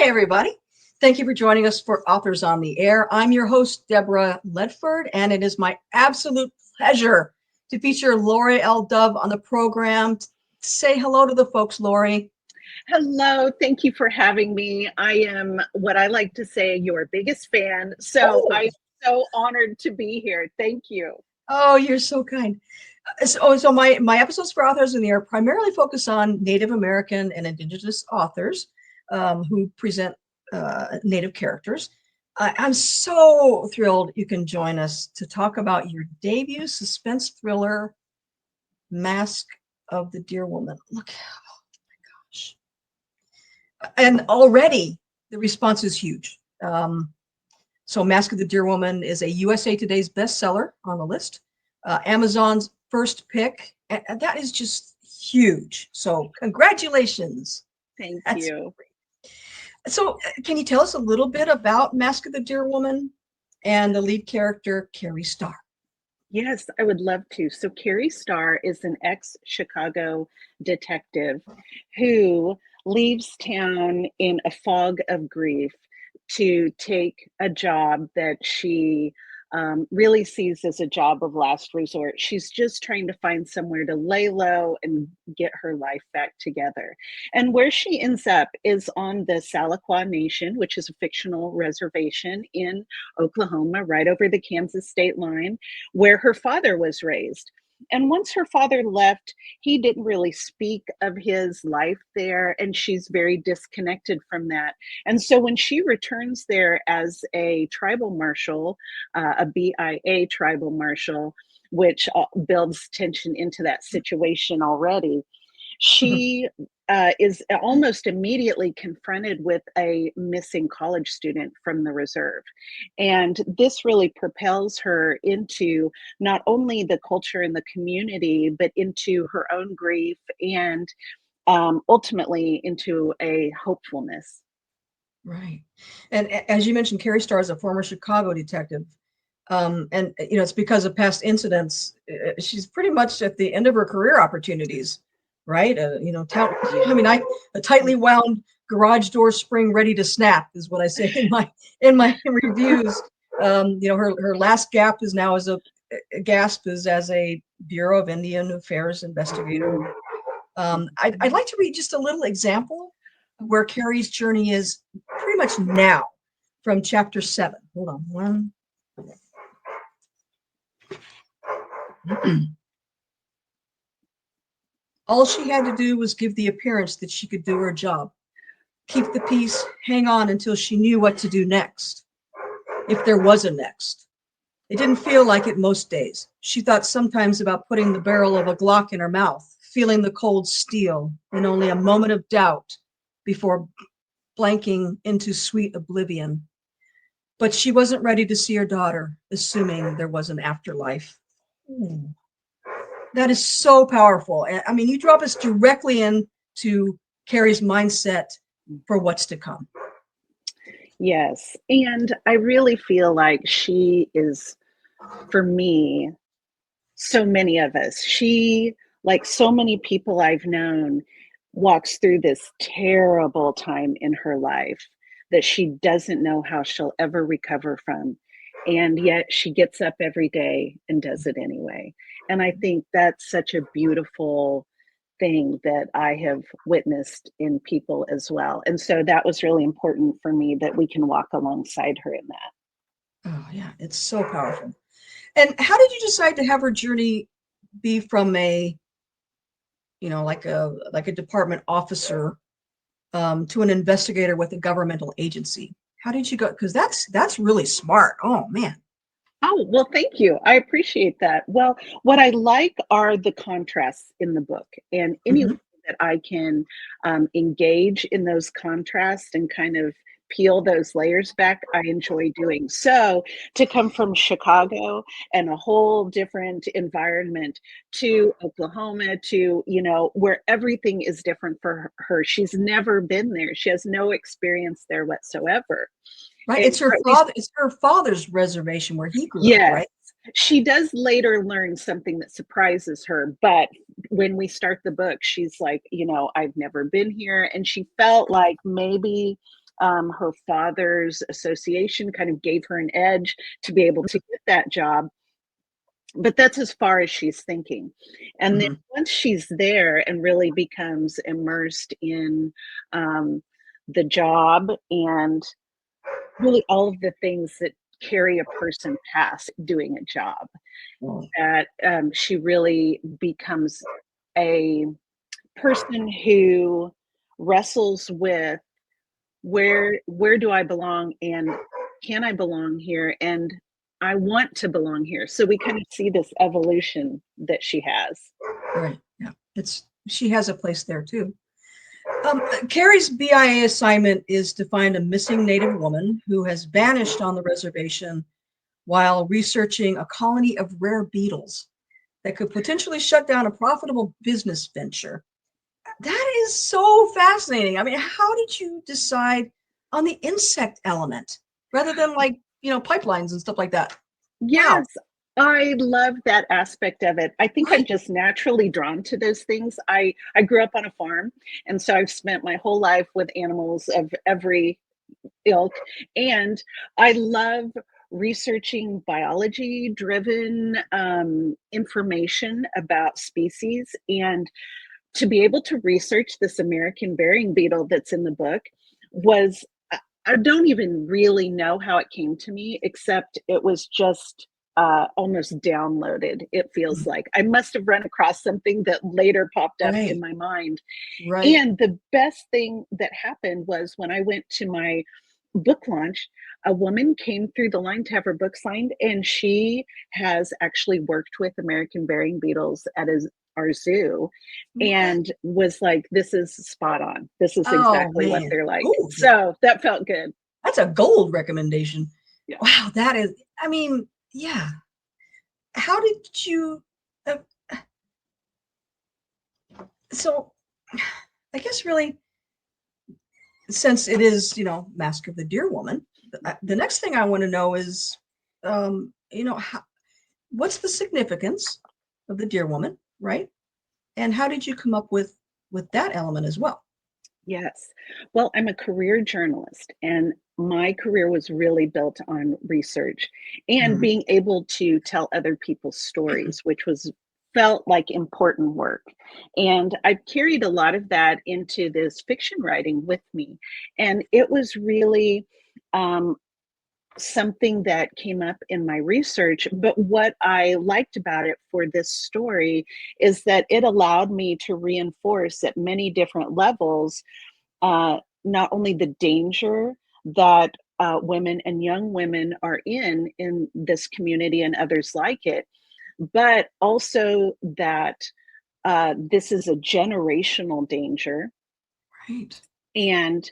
everybody. Thank you for joining us for Authors on the Air. I'm your host, Deborah Ledford, and it is my absolute pleasure to feature Laurie L. Dove on the program. Say hello to the folks, Laurie. Hello, thank you for having me. I am what I like to say, your biggest fan. So I'm so honored to be here. Thank you. Oh, you're so kind. So my episodes for Authors on the Air primarily focus on Native American and Indigenous authors who present Native characters. I'm so thrilled you can join us to talk about your debut suspense thriller, Mask of the Deer Woman. Look, oh my gosh. And already the response is huge. So Mask of the Deer Woman is a USA Today's bestseller on the list, Amazon's first pick, and that is just huge. So congratulations. Thank That's you. great. So can you tell us a little bit about Mask of the Deer Woman and the lead character, Carrie Starr? Yes, I would love to. So Carrie Starr is an ex-Chicago detective who leaves town in a fog of grief to take a job that she really sees as a job of last resort. She's just trying to find somewhere to lay low and get her life back together. And where she ends up is on the Salaqua Nation, which is a fictional reservation in Oklahoma, right over the Kansas state line, where her father was raised. And once her father left, he didn't really speak of his life there, and she's very disconnected from that. And so when she returns there as a tribal marshal, a BIA tribal marshal, which builds tension into that situation already, she is almost immediately confronted with a missing college student from the reserve. And this really propels her into not only the culture and the community, but into her own grief and ultimately into a hopefulness. Right. And as you mentioned, Carrie Starr is a former Chicago detective. And, it's because of past incidents. She's pretty much at the end of her career opportunities, right? A tightly wound garage door spring ready to snap is what I say in my reviews. Her last gap is now as a gasp is as a Bureau of Indian Affairs investigator. I'd like to read just a little example of where Carrie's journey is pretty much now from chapter 7. Hold on one. All she had to do was give the appearance that she could do her job, keep the peace, hang on until she knew what to do next, if there was a next. It didn't feel like it most days. She thought sometimes about putting the barrel of a Glock in her mouth, feeling the cold steel in only a moment of doubt before blanking into sweet oblivion. But she wasn't ready to see her daughter, assuming there was an afterlife. Ooh. That is so powerful. I mean, you drop us directly into Carrie's mindset for what's to come. Yes. And I really feel like she is, for me, so many of us, she, like so many people I've known, walks through this terrible time in her life that she doesn't know how she'll ever recover from. And yet she gets up every day and does it anyway. And I think that's such a beautiful thing that I have witnessed in people as well. And so that was really important for me that we can walk alongside her in that. Oh, yeah, it's so powerful. And how did you decide to have her journey be from a, like a department officer to an investigator with a governmental agency? How did you go? Because that's really smart. Oh man. Oh, well, thank you. I appreciate that. Well, what I like are the contrasts in the book, and any way Mhm. that I can engage in those contrasts and kind of peel those layers back, I enjoy doing. So to come from Chicago and a whole different environment to Oklahoma to, where everything is different for her. She's never been there. She has no experience there whatsoever. Right. And, It's her or at least father. It's her father's reservation where he grew up. yes, Right. she does later learn something that surprises her, but when we start the book, she's like, I've never been here, and she felt like maybe Her father's association kind of gave her an edge to be able to get that job. But that's as far as she's thinking. And then Mhm. once she's there and really becomes immersed in the job and really all of the things that carry a person past doing a job, Oh, that she really becomes a person who wrestles with where do I belong, and can I belong here, and I want to belong here. So we kind of see this evolution that she has. right. Yeah. She has a place there too. Carrie's BIA assignment is to find a missing Native woman who has vanished on the reservation while researching a colony of rare beetles that could potentially shut down a profitable business venture. That is so fascinating. I mean, how did you decide on the insect element rather than like, pipelines and stuff like that? Yes, Wow. I love that aspect of it. I think I'm Right. just naturally drawn to those things. I grew up on a farm, and so I've spent my whole life with animals of every ilk, and I love researching biology driven information about species. And to be able to research this American burying beetle that's in the book was, I don't even really know how it came to me, except it was just almost downloaded. It feels like I must have run across something that later popped up in Right. my mind. Right. And the best thing that happened was when I went to my book launch, a woman came through the line to have her book signed, and she has actually worked with American burying beetles at our zoo What? and was like, this is spot on. This is Oh exactly what man. they're like. Oh yeah. So that felt good. That's a gold recommendation. Yeah. Wow, that is, I mean, yeah. How did you, uh, so I guess really, since it is, Mask of the Deer Woman, the next thing I want to know is, what's the significance of the Deer Woman, right? And how did you come up with that element as well? Yes. Well, I'm a career journalist, and my career was really built on research and Mhm. being able to tell other people's stories, which was felt like important work. And I've carried a lot of that into this fiction writing with me. And it was really um, something that came up in my research. But what I liked about it for this story is that it allowed me to reinforce at many different levels not only the danger that women and young women are in this community and others like it, but also that this is a generational danger, Right. and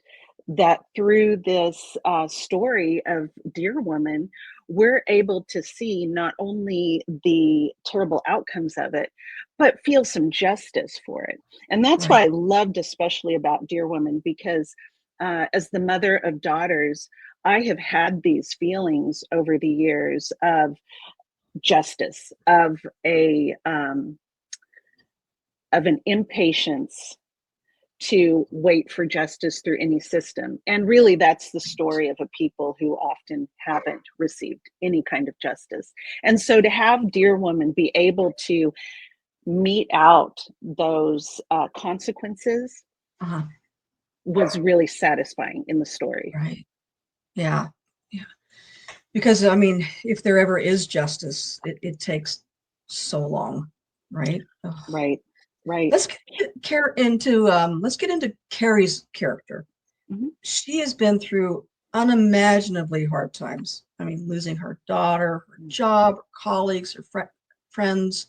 that through this story of Dear Woman, we're able to see not only the terrible outcomes of it, but feel some justice for it. And that's Right. why I loved, especially about Dear Woman, because as the mother of daughters, I have had these feelings over the years of justice, of an impatience to wait for justice through any system. And really, that's the story of a people who often haven't received any kind of justice. And so to have Dear Woman be able to mete out those consequences Uh-huh. was really satisfying in the story. Right. Yeah. Yeah. Because I mean, if there ever is justice, it takes so long, right? Ugh. Right, right. Let's let's get into Carrie's character. Mhm. She has been through unimaginably hard times. I mean, losing her daughter, her job, her colleagues, her friends,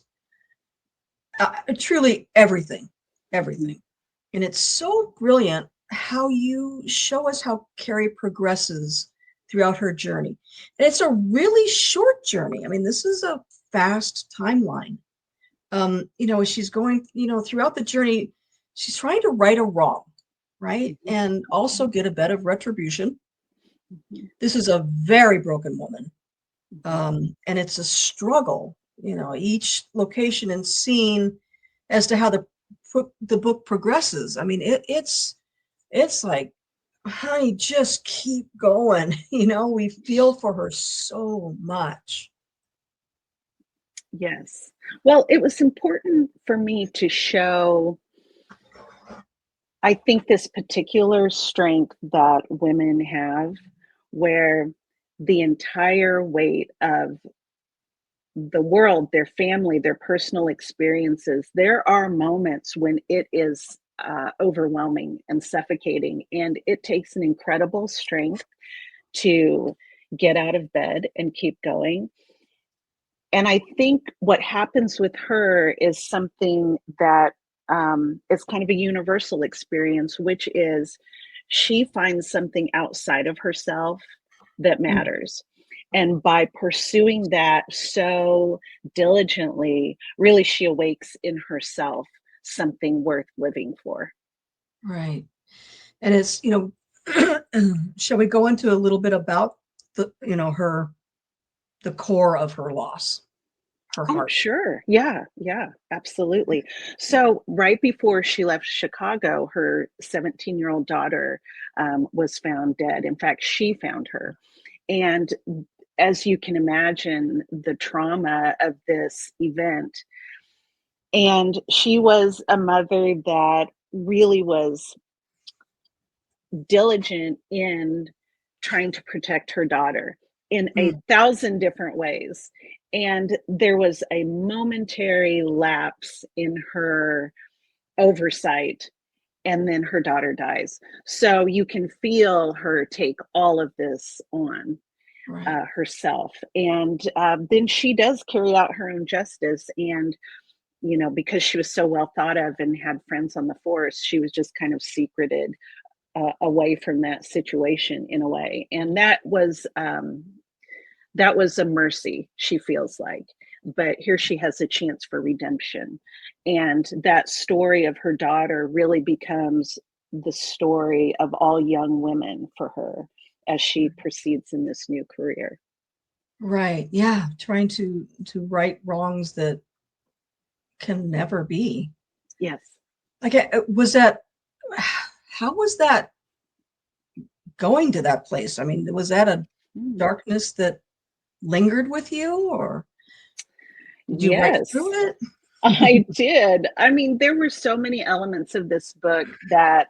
truly everything, Mhm. everything. And it's so brilliant how you show us how Carrie progresses throughout her journey. And it's a really short journey. I mean, this is a fast timeline. She's going, throughout the journey, she's trying to right a wrong, right? Mhm. And also get a bit of retribution. Mhm. This is a very broken woman. Mhm. And it's a struggle, each location and scene as to how the book progresses. I mean, it's like, honey, just keep going. We feel for her so much. Yes. Well, it was important for me to show, I think, this particular strength that women have, where the entire weight of the world, their family, their personal experiences, there are moments when it is overwhelming and suffocating. And it takes an incredible strength to get out of bed and keep going. And I think what happens with her is something that is kind of a universal experience, which is she finds something outside of herself that Mm. matters. And by pursuing that so diligently, really, she awakes in herself something worth living for. Right. And it's, shall we go into a little bit about the core of her loss, her Oh, heart? sure. Yeah, yeah, absolutely. So, right before she left Chicago, her 17-year-old daughter was found dead. In fact, she found her. And as you can imagine, the trauma of this event. And she was a mother that really was diligent in trying to protect her daughter in a Mm. thousand different ways. And there was a momentary lapse in her oversight, and then her daughter dies. So you can feel her take all of this on Right. herself. And then she does carry out her own justice. And, because she was so well thought of and had friends on the force, she was just kind of secreted away from that situation in a way, and that was a mercy, she feels like. But here she has a chance for redemption, and that story of her daughter really becomes the story of all young women for her as she proceeds in this new career. Right. Yeah. Trying to right wrongs that can never be. Yes. Like, was that, how was that going to that place? I mean, was that a Mm. darkness that lingered with you, or did you break through Yes, it? I did. I mean, there were so many elements of this book that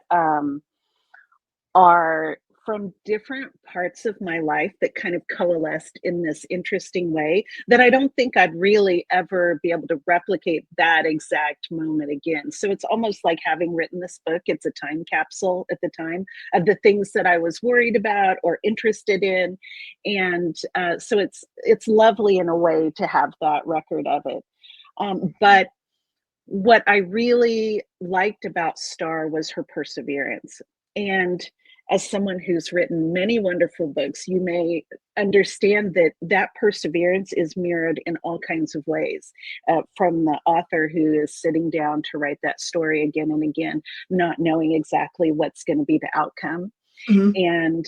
are from different parts of my life that kind of coalesced in this interesting way that I don't think I'd really ever be able to replicate that exact moment again. So it's almost like having written this book, it's a time capsule at the time of the things that I was worried about or interested in. And so it's lovely in a way to have that record of it. But what I really liked about Starr was her perseverance. And as someone who's written many wonderful books, you may understand that that perseverance is mirrored in all kinds of ways, from the author who is sitting down to write that story again and again, not knowing exactly what's going to be the outcome. Mhm. And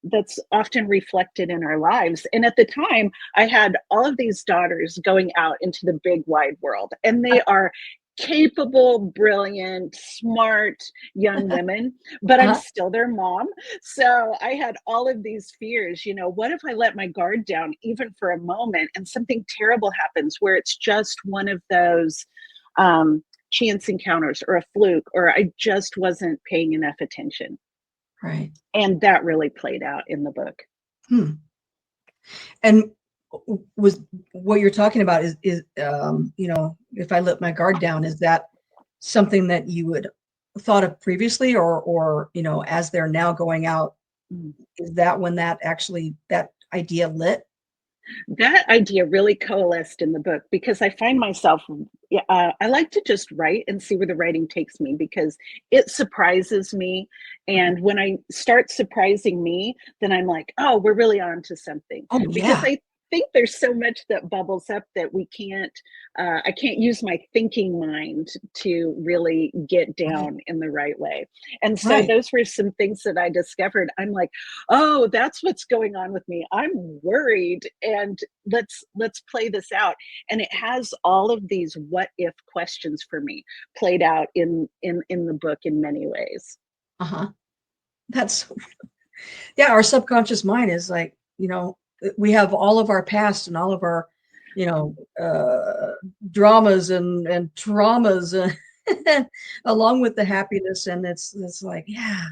that's often reflected in our lives. And at the time, I had all of these daughters going out into the big wide world, and they are capable, brilliant, smart young women, but I'm Uh-huh. still their mom. So I had all of these fears. What if I let my guard down even for a moment and something terrible happens where it's just one of those chance encounters or a fluke, or I just wasn't paying enough attention. Right. And that really played out in the book. Hmm. And was what you're talking about is if I let my guard down, is that something that you would thought of previously, or as they're now going out, Mm. is that when that idea lit? That idea really coalesced in the book because I find myself, yeah, I like to just write and see where the writing takes me because it surprises me. Okay. And when I start surprising me, then I'm like, oh, we're really on to something. Oh Because yeah. I think there's so much that bubbles up that I can't use my thinking mind to really get Right. down in the right way. And so Right. those were some things that I discovered. I'm like, oh, that's what's going on with me. I'm worried, and let's play this out. And it has all of these what if questions for me played out in the book in many ways. Uh-huh. That's yeah. Our subconscious mind is like, we have all of our past and all of our, you know, dramas and traumas, along with the happiness. And it's like, yeah,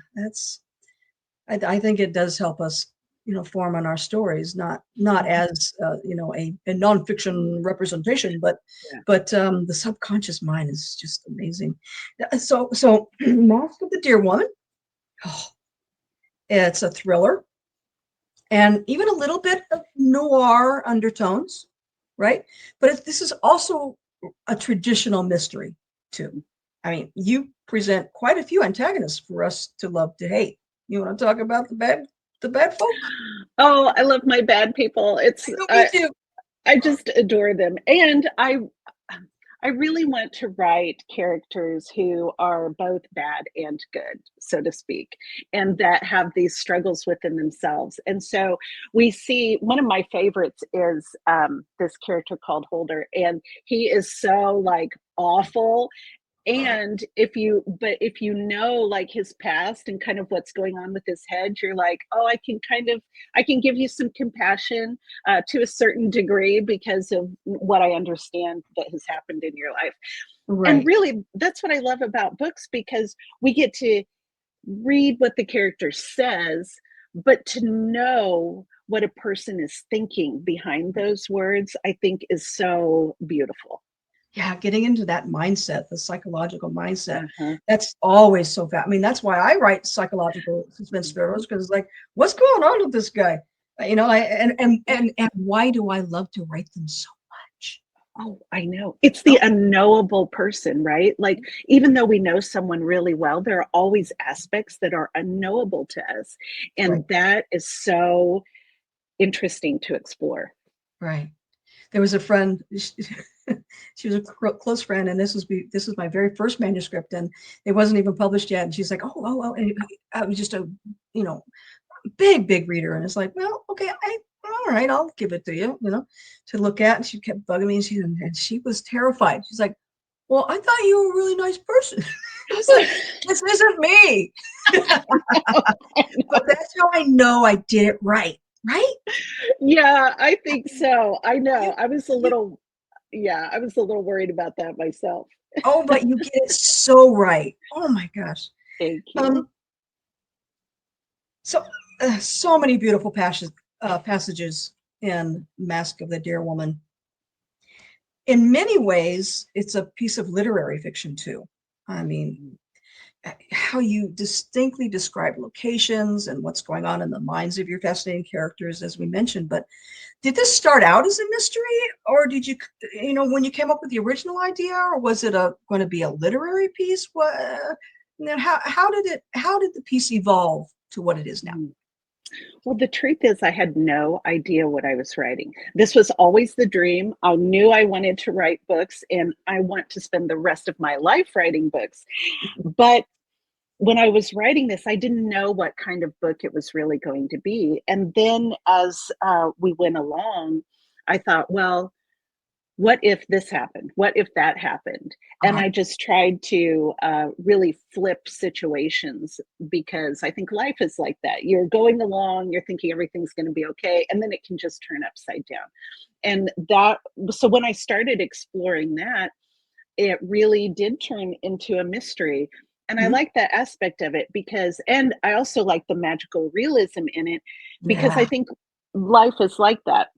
I think it does help us, form on our stories, not as, a nonfiction representation, but Yeah. the subconscious mind is just amazing. So Mask of the Deer Woman, oh, it's a thriller and even a little bit of noir undertones, right? But this is also a traditional mystery too. I mean, you present quite a few antagonists for us to love to hate. You want to talk about the bad folk? Oh, I love my bad people. I know, me too. I just adore them. And I really want to write characters who are both bad and good, so to speak, and that have these struggles within themselves. And so we see one of my favorites is this character called Holder, and he is so like awful. And if you know like his past and kind of what's going on with his head, you're like, oh, I can give you some compassion to a certain degree because of what I understand that has happened in your life. And Right. really, that's what I love about books, because we get to read what the character says, but to know what a person is thinking behind those words, I think is so beautiful. Yeah, getting into that mindset, the psychological mindset, Uh-huh. that's always so fast. I mean, that's why I write psychological suspense thrillers, because it's like, what's going on with this guy? And why do I love to write them so much? Oh, I know. It's the Oh, unknowable person, right? Like, even though we know someone really well, there are always aspects that are unknowable to us. right, And that is so interesting to explore. right. There was a friend. She was a close friend, and this was my very first manuscript, and it wasn't even published yet. And she's like, oh, and I was just a, you know, big reader, and it's like, well, okay, all right, I'll give it to you, to look at. And she kept bugging me, and she was terrified. She's like, well, I thought you were a really nice person. I was like, this isn't me. But that's how I know I did it right. Right? Yeah, I think so. I know. You, I was a little worried about that myself. oh, but you get it so right. Oh my gosh. Thank you. Um, so so many beautiful passages in Mask of the Deer Woman. In many ways, it's a piece of literary fiction too. I mean, how you distinctly describe locations and what's going on in the minds of your fascinating characters, as we mentioned. But did this start out as a mystery, or did you, when you came up with the original idea, or was it going to be a literary piece? What? How did the piece evolve to what it is now? Mm. Well, the truth is, I had no idea what I was writing. This was always the dream. I knew I wanted to write books, and I want to spend the rest of my life writing books. But when I was writing this, I didn't know what kind of book it was really going to be. And then as we went along, I thought, well, what if this happened? What if that happened? And Uh-huh. I just tried to really flip situations, because I think life is like that. You're going along, you're thinking everything's going to be okay, and then it can just turn upside down. And so when I started exploring that, it really did turn into a mystery. And I Mhm. like that aspect of it, and I also like the magical realism in it, because I Yeah. think life is like that.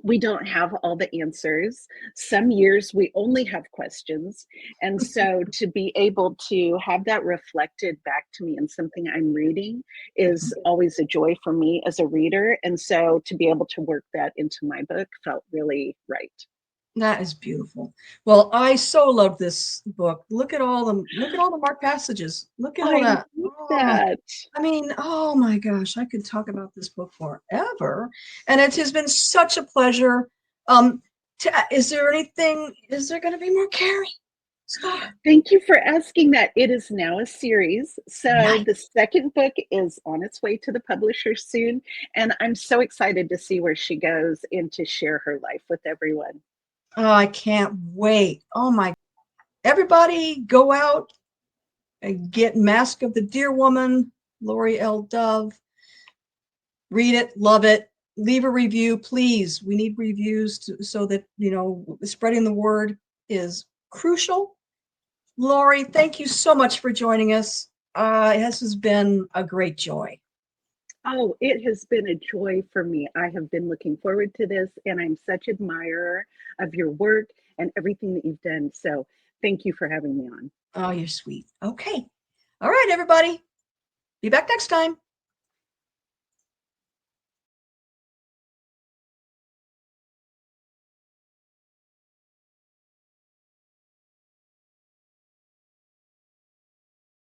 We don't have all the answers. Some years we only have questions. And so to be able to have that reflected back to me in something I'm reading is always a joy for me as a reader. And so to be able to work that into my book felt really right. That is beautiful. Well, I so love this book. Look at all the marked passages. Look at all I that. love Oh, that. I mean, oh my gosh, I could talk about this book forever. And it has been such a pleasure. Um, is there going to be more Carrie Starr? Thank you for asking that. It is now a series. So Nice. the second book is on its way to the publisher soon. And I'm so excited to see where she goes and to share her life with everyone. Oh, I can't wait. Oh my, everybody go out and get Mask of the Deer Woman. Laurie L. Dove. Read it, love it. Leave a review, please. We need reviews so that, spreading the word is crucial. Laurie, thank you so much for joining us. This has been a great joy. Oh, it has been a joy for me. I have been looking forward to this, and I'm such an admirer of your work and everything that you've done. So thank you for having me on. Oh, you're sweet. Okay. All right, everybody. Be back next time.